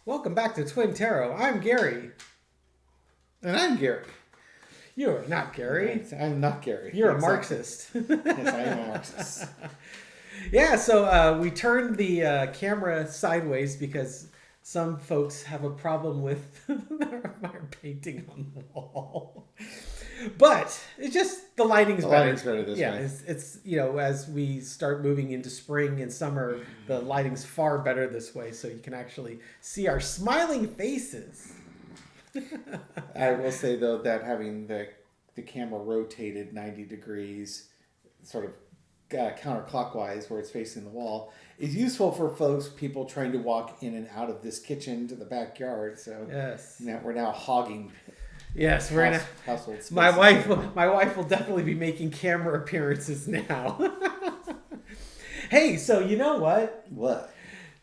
Welcome back to Twin Tarot. I'm Gary. And I'm Gary. You are not Gary. I'm not Gary. You're a Exactly. Marxist. Yes, I am a Marxist. Yeah, so we turned the camera sideways because some folks have a problem with our painting on the wall. But it's just the lighting's The better. lighting's better this yeah, way. it's as we start moving into spring and summer, the lighting's far better this way, so you can actually see our smiling faces. I will say, though, that having the camera rotated 90 degrees, sort of counterclockwise where it's facing the wall, is useful for people trying to walk in and out of this kitchen to the backyard. So Yes. we're now hogging Yes, we're in household spaces. My wife will definitely be making camera appearances now. Hey, so you know what? What?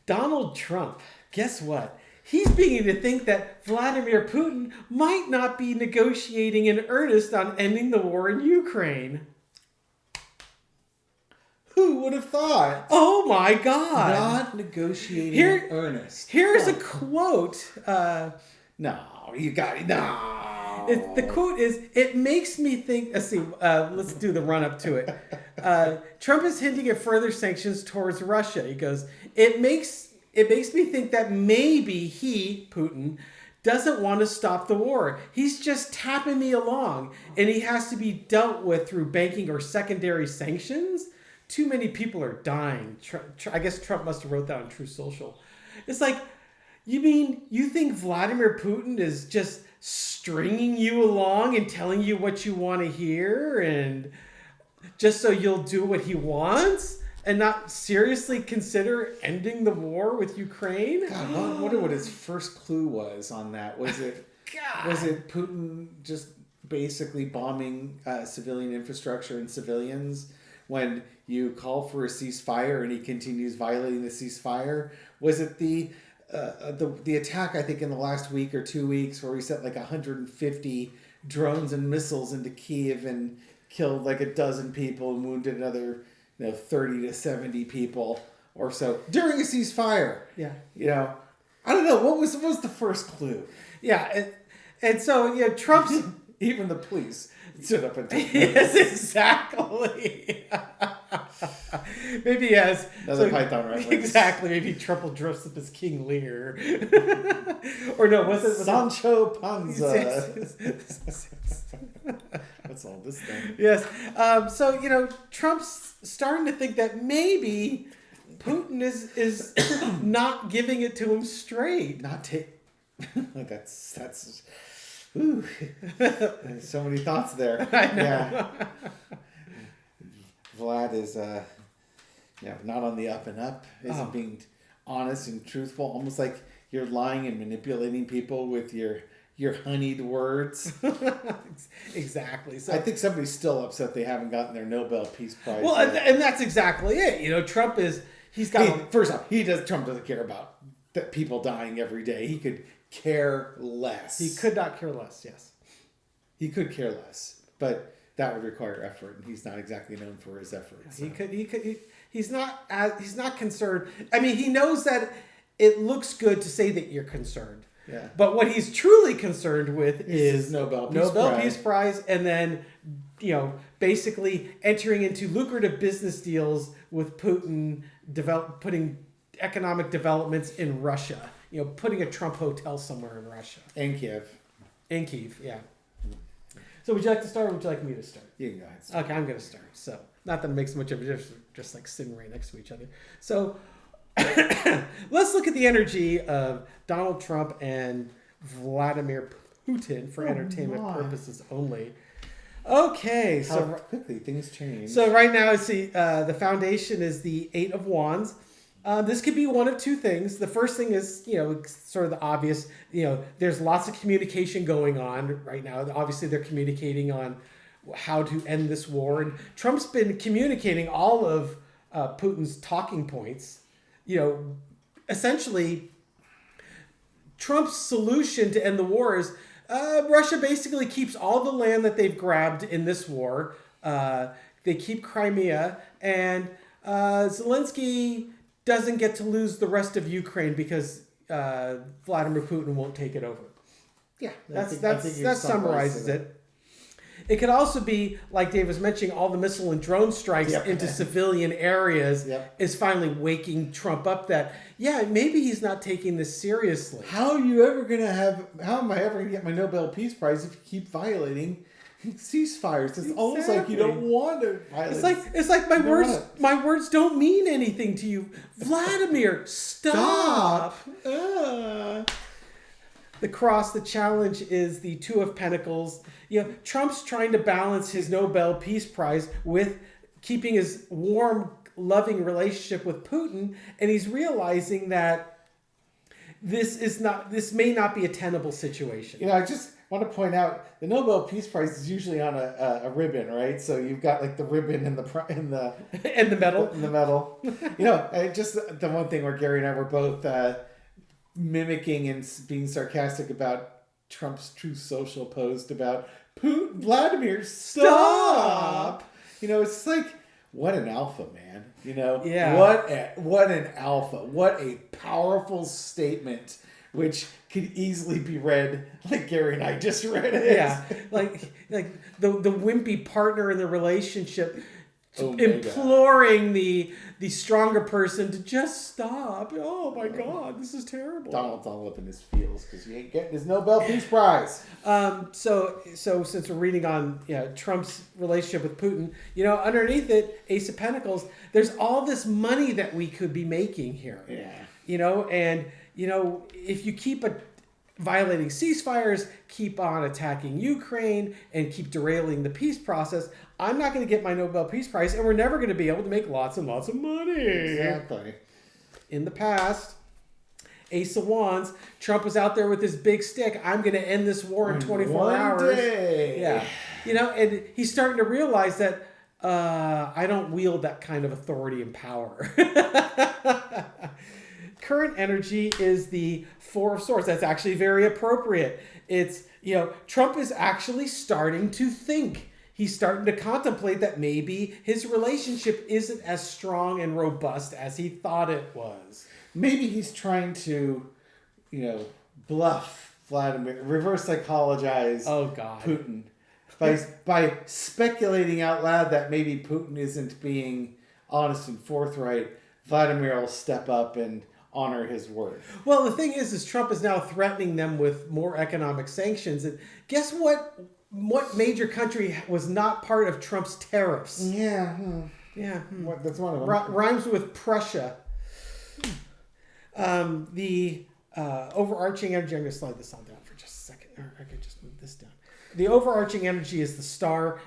Donald Trump, guess what? He's beginning to think that Vladimir Putin might not be negotiating in earnest on ending the war in Ukraine. Who would have thought? Oh my God. Not negotiating in earnest. Here's a quote. No, you got it. No. The quote is, "It makes me think." Let's see. Let's do the run up to it. Trump is hinting at further sanctions towards Russia. He goes, "It makes me think that maybe he, Putin, doesn't want to stop the war. He's just tapping me along, and he has to be dealt with through banking or secondary sanctions. Too many people are dying." I guess Trump must have wrote that on True Social. It's like, you mean you think Vladimir Putin is just stringing you along and telling you what you want to hear, and just so you'll do what he wants and not seriously consider ending the war with Ukraine? God, I wonder what his first clue was on that. Was it Putin just basically bombing civilian infrastructure and civilians when you call for a ceasefire and he continues violating the ceasefire? Was it the attack, I think, in the last week or 2 weeks where we sent like 150 drones and missiles into Kiev and killed like a dozen people and wounded another 30 to 70 people or so during a ceasefire? Yeah. I don't know. What was the first clue? Yeah. And so, Trump's... Even the police stood up and took Yes, exactly. Maybe he has another Python reference. Exactly. Maybe Trump will dress up as King Lear, or no? Was it Sancho Panza? That's all this thing. Yes. So Trump's starting to think that maybe Putin is not giving it to him straight. That's. Ooh, there's so many thoughts there. I know. Yeah. Vlad is, not on the up and up. Isn't being honest and truthful. Almost like you're lying and manipulating people with your honeyed words. Exactly. So I think somebody's still upset they haven't gotten their Nobel Peace Prize. Well, and that's exactly it. Trump First off, Trump doesn't care about people dying every day. He could care less. He could not care less. Yes, he could care less, but that would require effort, and he's not exactly known for his efforts. So. He's not concerned. I mean, he knows that it looks good to say that you're concerned. Yeah. But what he's truly concerned with is Nobel Peace Prize, and then basically entering into lucrative business deals with Putin, putting economic developments in Russia. Putting a Trump hotel somewhere in Russia. And Kiev. In Kiev, yeah. So would you like to start, or would you like me to start? You can go ahead. Okay, I'm going to start. So, not that it makes much of a difference, just like sitting right next to each other. So, let's look at the energy of Donald Trump and Vladimir Putin for entertainment purposes only. Okay, How quickly things change. So right now, the foundation is the Eight of Wands. This could be one of two things. The first thing is, sort of the obvious. There's lots of communication going on right now. Obviously, they're communicating on how to end this war. And Trump's been communicating all of Putin's talking points. Essentially, Trump's solution to end the war is Russia basically keeps all the land that they've grabbed in this war. They keep Crimea, and Zelensky doesn't get to lose the rest of Ukraine because Vladimir Putin won't take it over. Yeah, That summarizes it. It could also be, like Dave was mentioning, all the missile and drone strikes into civilian areas is finally waking Trump up that, maybe he's not taking this seriously. How am I ever going to get my Nobel Peace Prize if you keep violating ceasefires? It's almost like you don't want to violate. It's like my words don't mean anything to you. Vladimir, stop. The cross, the challenge is the Two of Pentacles. Trump's trying to balance his Nobel Peace Prize with keeping his warm, loving relationship with Putin, and he's realizing that this may not be a tenable situation. I just want to point out the Nobel Peace Prize is usually on a ribbon, right? So you've got like the ribbon and the and the medal. The medal. Just the one thing where Gary and I were both mimicking and being sarcastic about Trump's Truth Social post about Putin, Vladimir, stop. It's like, what an alpha, man. What an alpha. What a powerful statement, which could easily be read like Gary and I just read it. Yeah, like the wimpy partner in the relationship imploring the stronger person to just stop. Oh my God, this is terrible. Donald's all up in his feels because he ain't getting his Nobel Peace Prize. So since we're reading on Trump's relationship with Putin, underneath it, Ace of Pentacles, there's all this money that we could be making here. Yeah. If you keep violating ceasefires, keep on attacking Ukraine, and keep derailing the peace process, I'm not going to get my Nobel Peace Prize, and we're never going to be able to make lots and lots of money. Exactly. In the past, Ace of Wands, Trump was out there with his big stick. I'm going to end this war in 24 hours. One day. Yeah. And he's starting to realize that I don't wield that kind of authority and power. Current energy is the Four of Swords. That's actually very appropriate. It's, Trump is actually starting to think. He's starting to contemplate that maybe his relationship isn't as strong and robust as he thought it was. Maybe he's trying to, bluff Vladimir, reverse psychologize Putin by speculating out loud that maybe Putin isn't being honest and forthright. Vladimir will step up and honor his word. Well, the thing is Trump is now threatening them with more economic sanctions. And guess what? What major country was not part of Trump's tariffs? Yeah. Yeah. That's one of them. Rhymes with Prussia. The overarching energy, I'm going to slide this on down for just a second. Or I could just move this down. The overarching energy is the star.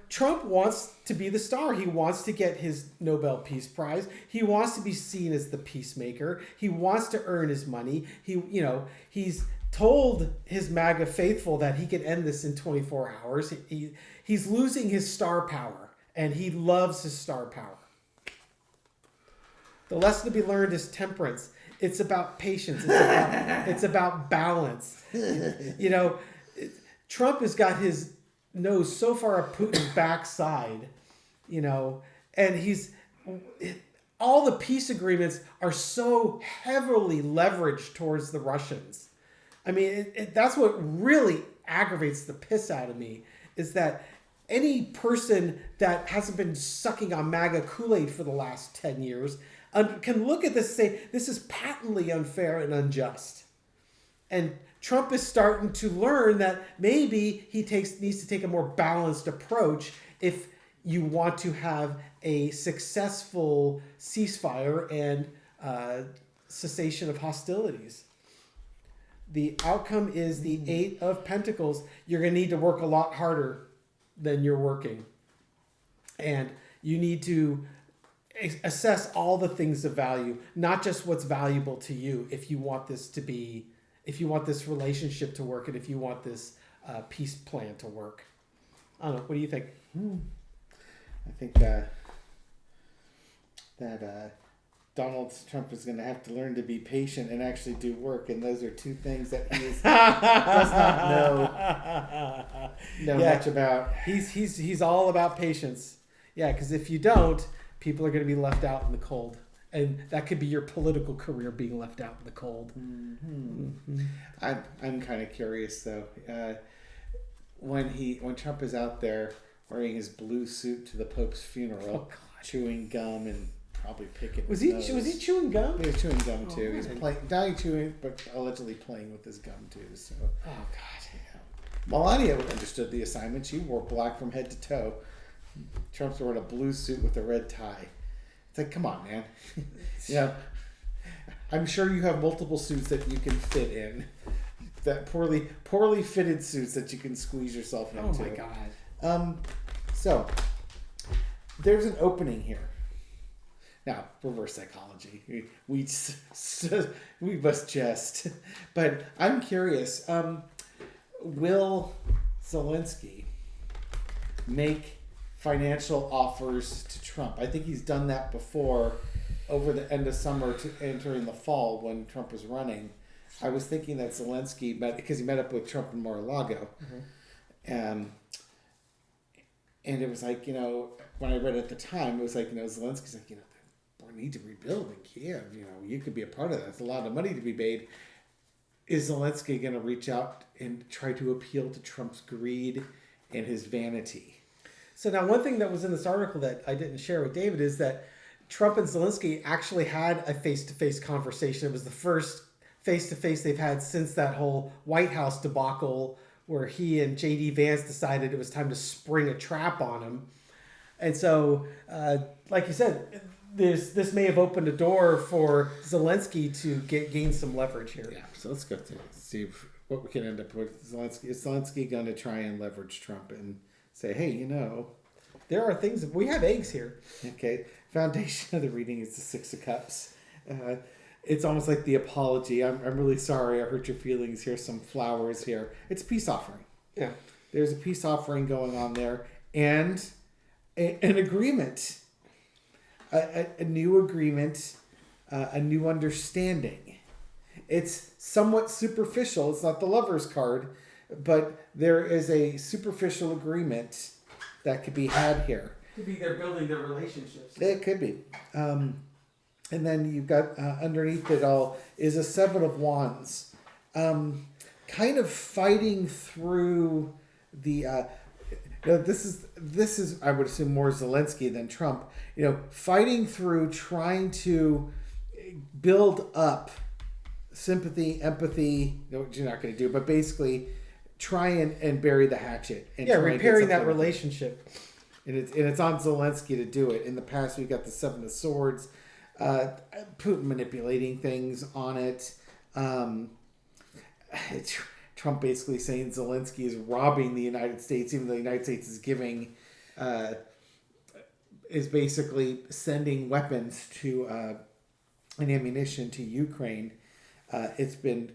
Trump wants to be the star. He wants to get his Nobel Peace Prize. He wants to be seen as the peacemaker. He wants to earn his money. He's told his MAGA faithful that he could end this in 24 hours. He's losing his star power, and he loves his star power. The lesson to be learned is temperance. It's about patience. It's about balance. Trump has got his nose so far up Putin's backside, and all the peace agreements are so heavily leveraged towards the Russians. I mean, that's what really aggravates the piss out of me, is that any person that hasn't been sucking on MAGA Kool-Aid for the last 10 years can look at this and say, this is patently unfair and unjust. And Trump is starting to learn that maybe he needs to take a more balanced approach if you want to have a successful ceasefire and cessation of hostilities. The outcome is the Eight of Pentacles. You're going to need to work a lot harder than you're working. And you need to assess all the things of value, not just what's valuable to you, if you want this relationship to work, and if you want this peace plan to work. I don't know. What do you think? I think that Donald Trump is going to have to learn to be patient and actually do work, and those are two things that he does not know much about. He's all about patience. Yeah, because if you don't, people are going to be left out in the cold. And that could be your political career being left out in the cold. I'm kind of curious though. When Trump is out there wearing his blue suit to the Pope's funeral, chewing gum and probably picking. Was he chewing gum? He was chewing gum too. He's dying chewing, but allegedly playing with his gum too. So. Oh God. Yeah. Melania understood the assignment. She wore black from head to toe. Trump's wearing a blue suit with a red tie. It's like, come on, man. I'm sure you have multiple suits that you can fit in. That poorly fitted suits that you can squeeze yourself into. Oh my God. So there's an opening here. Now, reverse psychology. We must jest. But I'm curious. Will Zelensky make financial offers to Trump? I think he's done that before over the end of summer to entering the fall when Trump was running. I was thinking that Zelensky because he met up with Trump in Mar-a-Lago. And it was like, when I read it at the time, it was like, Zelensky's like, we need to rebuild in Kiev. You could be a part of that. It's a lot of money to be made. Is Zelensky going to reach out and try to appeal to Trump's greed and his vanity? So now one thing that was in this article that I didn't share with David is that Trump and Zelensky actually had a face-to-face conversation. It was the first face-to-face they've had since that whole White House debacle where he and J.D. Vance decided it was time to spring a trap on him. And so, like you said, this may have opened a door for Zelensky to gain some leverage here. Yeah, so let's go to see what we can end up with. Zelensky. Is Zelensky going to try and leverage Trump and say, hey, there are things, we have eggs here. Okay, foundation of the reading is the Six of Cups. It's almost like the apology. I'm really sorry I hurt your feelings. Here's some flowers here. It's a peace offering. Yeah. There's a peace offering going on there. And an agreement. A new agreement. A new understanding. It's somewhat superficial. It's not the lover's card. But there is a superficial agreement that could be had here. Could be they're building their relationships. It could be. And then you've got underneath it all is a Seven of Wands. Kind of fighting through the... this is I would assume more Zelensky than Trump. Fighting through, trying to build up sympathy, empathy, which you're not going to do, but basically try and bury the hatchet. And repairing that relationship. And it's on Zelensky to do it. In the past, we got the Seven of Swords, Putin manipulating things on it. Trump basically saying Zelensky is robbing the United States, even though the United States is giving, is basically sending weapons to and ammunition to Ukraine. It's been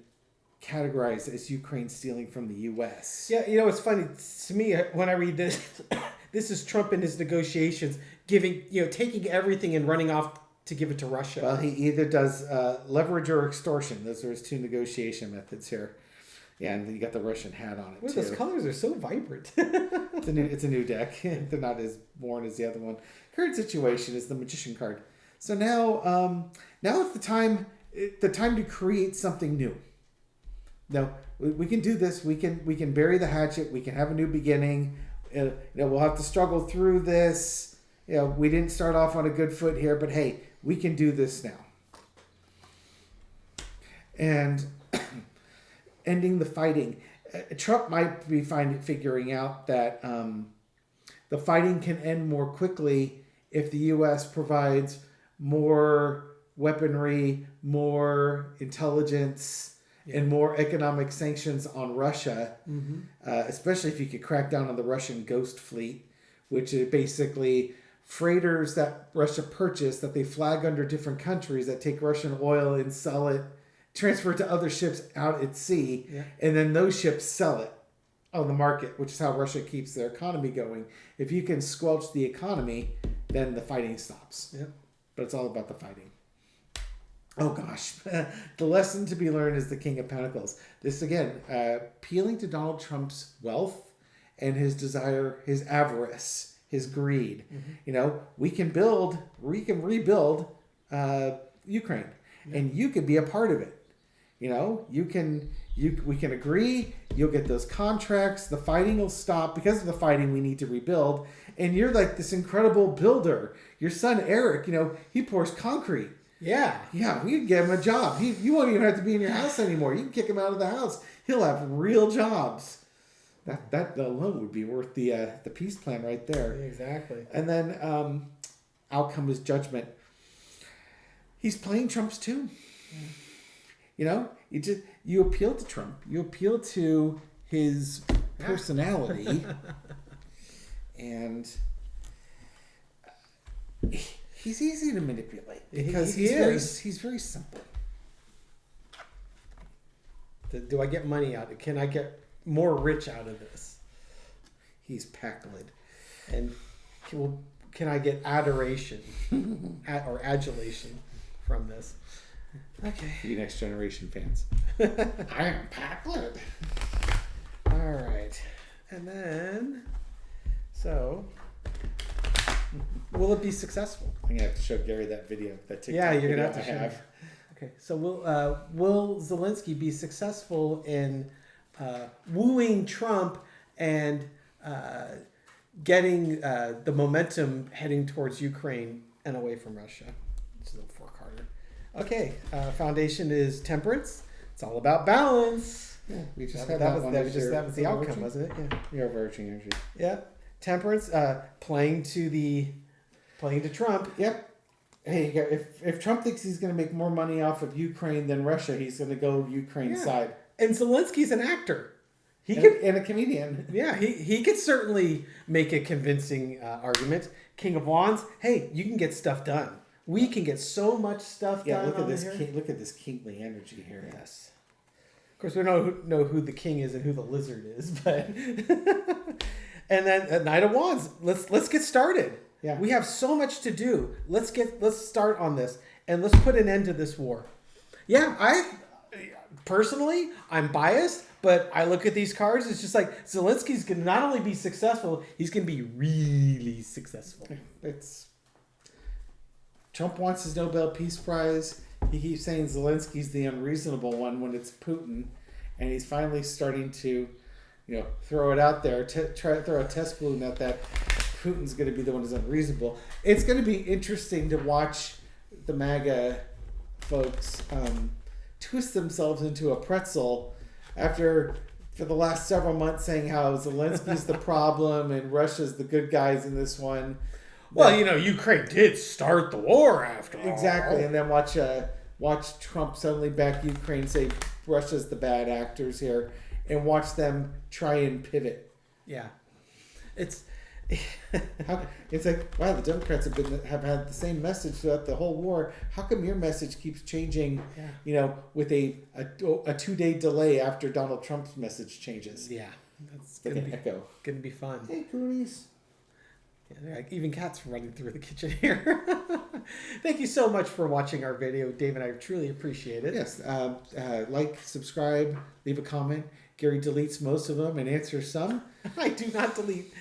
categorized as Ukraine stealing from the U.S. Yeah, it's funny to me when I read this. This is Trump in his negotiations, taking everything and running off to give it to Russia. Well, he either does leverage or extortion. Those are his two negotiation methods here. Yeah, and you got the Russian hat on it too. Those colors are so vibrant. It's a new deck. They're not as worn as the other one. Current situation is the Magician card. So now it's the time to create something new. Now we can do this. We can bury the hatchet. We can have a new beginning. We'll have to struggle through this. We didn't start off on a good foot here, but hey, we can do this now. And ending the fighting. Trump might be figuring out that the fighting can end more quickly if the U.S. provides more weaponry, more intelligence, and more economic sanctions on Russia, especially if you could crack down on the Russian ghost fleet, which is basically freighters that Russia purchased that they flag under different countries that take Russian oil and sell it, transfer it to other ships out at sea, and then those ships sell it on the market, which is how Russia keeps their economy going. If you can squelch the economy, then the fighting stops. Yeah. But it's all about the fighting. Oh gosh, the lesson to be learned is the King of Pentacles. This again, appealing to Donald Trump's wealth and his desire, his avarice, his greed. We can rebuild, Ukraine, and you could be a part of it. You know, we can agree. You'll get those contracts. The fighting will stop. Because of the fighting, we need to rebuild. And you're like this incredible builder. Your son Eric, you know, he pours concrete. Yeah. Yeah, we can get him a job. You won't even have to be in your house anymore. You can kick him out of the house. He'll have real jobs. That alone would be worth the peace plan right there. Exactly. And then outcome is judgment. He's playing Trump's tune. You know, you appeal to Trump. You appeal to his personality, and he's easy to manipulate because he's very simple. Do I get money out of it? Can I get more rich out of this? He's packled. And can I get adoration or adulation from this? Okay. You Next Generation fans. I am packled. All right. And then, so, will it be successful? I'm going to have to show Gary that video. That TikTok yeah, you're going to video have to show. Okay. So will Zelensky be successful in wooing Trump and getting the momentum heading towards Ukraine and away from Russia? It's a little four-carder. Okay. Foundation is temperance. It's all about balance. Yeah, we just that was the outcome, wasn't it? Yeah. Your overarching energy. Yeah. Temperance, playing to Trump. Yep. Hey, if Trump thinks he's going to make more money off of Ukraine than Russia, he's going to go Ukraine's side. And Zelensky's an actor. And a comedian. Yeah, he could certainly make a convincing argument. King of Wands, hey, you can get stuff done. We can get so much stuff done. Look at this. Look at this kingly energy here. Yes. Of course, we don't know who the king is and who the lizard is, but and then Knight of Wands. Let's get started. Yeah. We have so much to do. Let's start on this and let's put an end to this war. Yeah, I'm biased, but I look at these cards. It's just like Zelensky's going to not only be successful, he's going to be really successful. Trump wants his Nobel Peace Prize. He keeps saying Zelensky's the unreasonable one when it's Putin, and he's finally starting to, throw it out there, try to throw a test balloon at that. Putin's going to be the one who's unreasonable. It's going to be interesting to watch the MAGA folks twist themselves into a pretzel for the last several months saying how Zelensky's the problem and Russia's the good guys in this one. Well, Ukraine did start the war after all. Exactly, and then watch Trump suddenly back Ukraine, say Russia's the bad actors here, and watch them try and pivot. Yeah, it's like, wow, the Democrats have had the same message throughout the whole war. How come your message keeps changing? Yeah. With a 2-day delay after Donald Trump's message changes. Yeah, that's gonna be fun. Hey, Goonies. Yeah, even cats running through the kitchen here. Thank you so much for watching our video, Dave and I truly appreciate it. Yes, like, subscribe, leave a comment. Gary deletes most of them and answers some. I do not delete.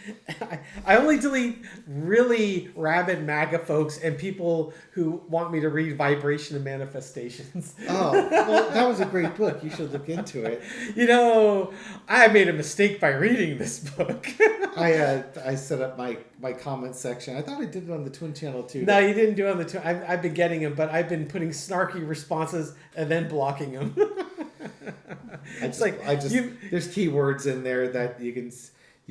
I only delete really rabid MAGA folks and people who want me to read Vibration and Manifestations. Oh, well, that was a great book. You should look into it. I made a mistake by reading this book. I set up my comment section. I thought I did it on the Twin Channel too. No, you didn't do it on the Twin. I've been getting them, but I've been putting snarky responses and then blocking them. There's keywords in there that you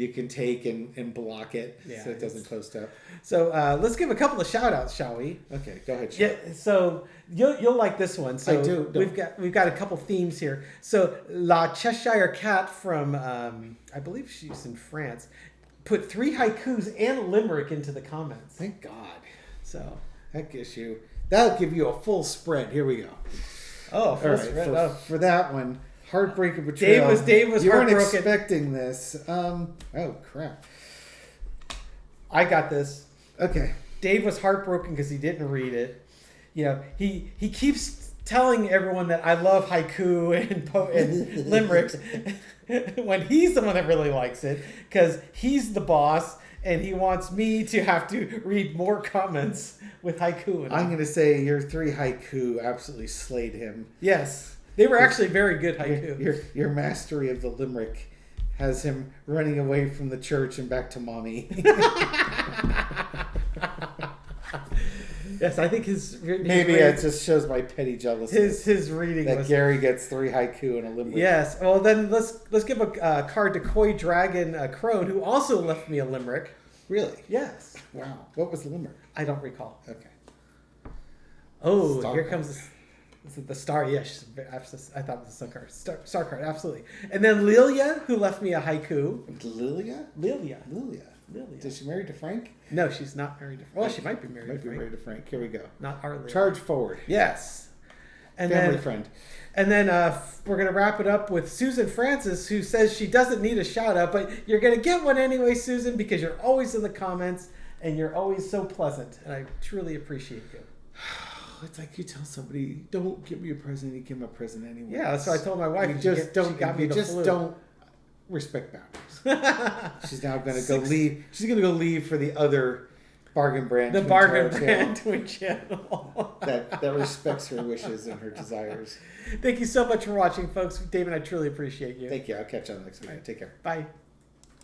can take and block it, so it doesn't post up. So let's give a couple of shout outs, shall we? Okay, go ahead. Yeah, so you'll like this one. So I do. We've got a couple themes here. So La Cheshire Cat from I believe she's in France put 3 haikus and a limerick into the comments. Thank God. So that'll give you a full spread. Here we go. Oh, full spread. For that one. Heartbreaking betrayal. Dave was you weren't heartbroken. expecting this. Oh crap! I got this. Okay. Dave was heartbroken because he didn't read it. He keeps telling everyone that I love haiku and limericks when he's the one that really likes it because he's the boss and he wants me to have to read more comments with haiku. I'm going to say your 3 haiku absolutely slayed him. Yes, they were actually very good haiku. Your mastery of the limerick has him running away from the church and back to mommy. Yes, I think maybe it just shows my petty jealousy. His reading that was... Gary gets 3 haiku and a limerick. Yes. Well, then let's give a card to Koi Dragon Crone, who also left me a limerick. Really? Yes. Wow. What was the limerick? I don't recall. Okay. Oh, Star here card. comes the star. Yes, I thought it was a sun card. Star card, absolutely. And then Lilia, who left me a haiku. Lilia. Lilia. Is she married to Frank? No, she's not married to Frank. Well, she might be married to Frank. Here we go. Not our Lilia. Charge forward. Yes. And Family friend. And then we're going to wrap it up with Susan Francis, who says she doesn't need a shout out, but you're going to get one anyway, Susan, because you're always in the comments and you're always so pleasant. And I truly appreciate you. It's like you tell somebody, don't give me a present, you give them a present anyway. Yeah, that's what I told my wife. You just don't respect boundaries. She's now going to go leave. She's going to go leave for the other bargain brand. The bargain brand twin channel. that respects her wishes and her desires. Thank you so much for watching, folks. David, I truly appreciate you. Thank you. I'll catch you on the next video. Take care. Bye.